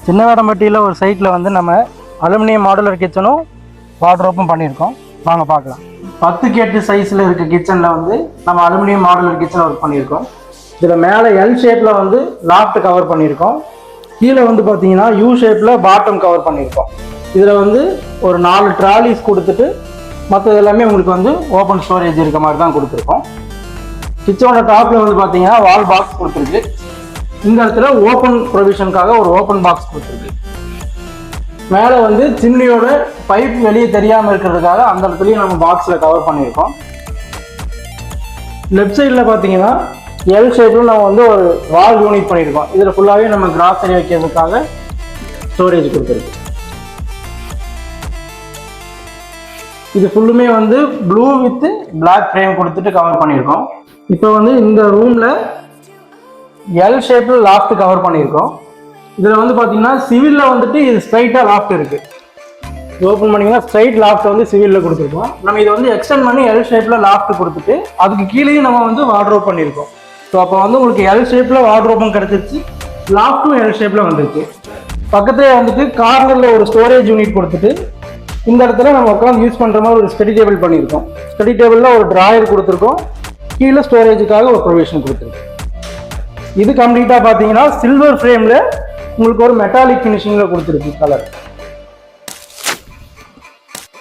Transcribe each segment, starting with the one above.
சின்னவேடம்பட்டியில் ஒரு சைட்டில் வந்து நம்ம அலுமினியம் மாடுலர் கிச்சனும் வார்ட்ரோப்பும் பண்ணியிருக்கோம். வாங்க பார்க்கலாம். 10 சைஸில் இருக்க கிச்சனில் வந்து நம்ம அலுமினியம் மாடுலர் கிச்சன் ஒர்க் பண்ணியிருக்கோம். இதில் மேலே எல் ஷேப்பில் வந்து லாஃப்ட் கவர் பண்ணியிருக்கோம். கீழே வந்து பார்த்தீங்கன்னா யூ ஷேப்பில் பாட்டம் கவர் பண்ணியிருக்கோம். இதில் வந்து ஒரு 4 ட்ராலிஸ் கொடுத்துட்டு மற்றது எல்லாமே உங்களுக்கு வந்து ஓப்பன் ஸ்டோரேஜ் இருக்க மாதிரி தான் கொடுத்துருக்கோம். கிச்சனோட டாப்பில் வந்து பார்த்தீங்கன்னா வால் பாக்ஸ் கொடுத்துருக்கு. இந்த இடத்துல ஓப்பன் ப்ரொவிஷனுக்காக ஒரு ஓப்பன் பாக்ஸ் கொடுத்துருக்கு. மேலே வந்து சிம்னியோட பைப் வெளியே தெரியாமல் இருக்கிறதுக்காக அந்த இடத்துலையும் நம்ம பாக்ஸில் கவர் பண்ணியிருக்கோம். லெஃப்ட் சைடில் பார்த்தீங்கன்னா எல் ஷேப்பில் நம்ம வந்து ஒரு வால் யூனிட் பண்ணியிருக்கோம். இதில் ஃபுல்லாகவே நம்ம கிராசரி வைக்கிறதுக்காக ஸ்டோரேஜ் கொடுத்துருக்கு. இது ஃபுல்லுமே வந்து ப்ளூ வித் பிளாக் ஃப்ரேம் கொடுத்துட்டு கவர் பண்ணியிருக்கோம். இப்போ வந்து இந்த ரூமில் எல் ஷேப்பில் லாஃப்ட் கவர் பண்ணியிருக்கோம். இதில் வந்து பார்த்தீங்கன்னா சிவிலில் வந்துட்டு இது ஸ்ட்ரைட்டாக லாஃப்ட் இருக்குது. இது ஓப்பன் பண்ணிங்கன்னா ஸ்ட்ரைட் லாஃப்ட் வந்து சிவிலில் கொடுத்துருக்கோம். நம்ம இதை வந்து எக்ஸ்டெண்ட் பண்ணி எல் ஷேப்பில் லாஃப்ட் கொடுத்துட்டு அதுக்கு கீழேயும் நம்ம வந்து வார்ட்ரோப் பண்ணியிருக்கோம். ஸோ அப்போ வந்து உங்களுக்கு எல் ஷேப்பில் வார்ட்ரோப்பும் கிடச்சிருச்சு, லாஃப்ட்டும் எல் ஷேப்பில் வந்துருக்கு. பக்கத்துலேயே வந்துட்டு கார்னரில் ஒரு ஸ்டோரேஜ் யூனிட் கொடுத்துட்டு இந்த இடத்துல நம்ம உட்காந்து யூஸ் பண்ணுற மாதிரி ஒரு ஸ்டடி டேபிள் பண்ணியிருக்கோம். ஸ்டடி டேபிளில் ஒரு ட்ராயர் கொடுத்துருக்கோம். கீழே ஸ்டோரேஜுக்காக ஒரு ப்ரொவிஷன் கொடுத்துருக்கோம். இது கம்ப்ளீட்டாக பார்த்தீங்கன்னா சில்வர் ஃப்ரேமில் உங்களுக்கு ஒரு மெட்டாலிக் ஃபினிஷிங்கில் கொடுத்துருக்கு கலர்.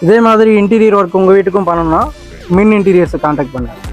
இதே மாதிரி இன்டீரியர் ஒர்க் உங்கள் வீட்டுக்கும் பண்ணணும்னா மின் இன்டீரியர்ஸை கான்டாக்ட் பண்ணுங்கள்.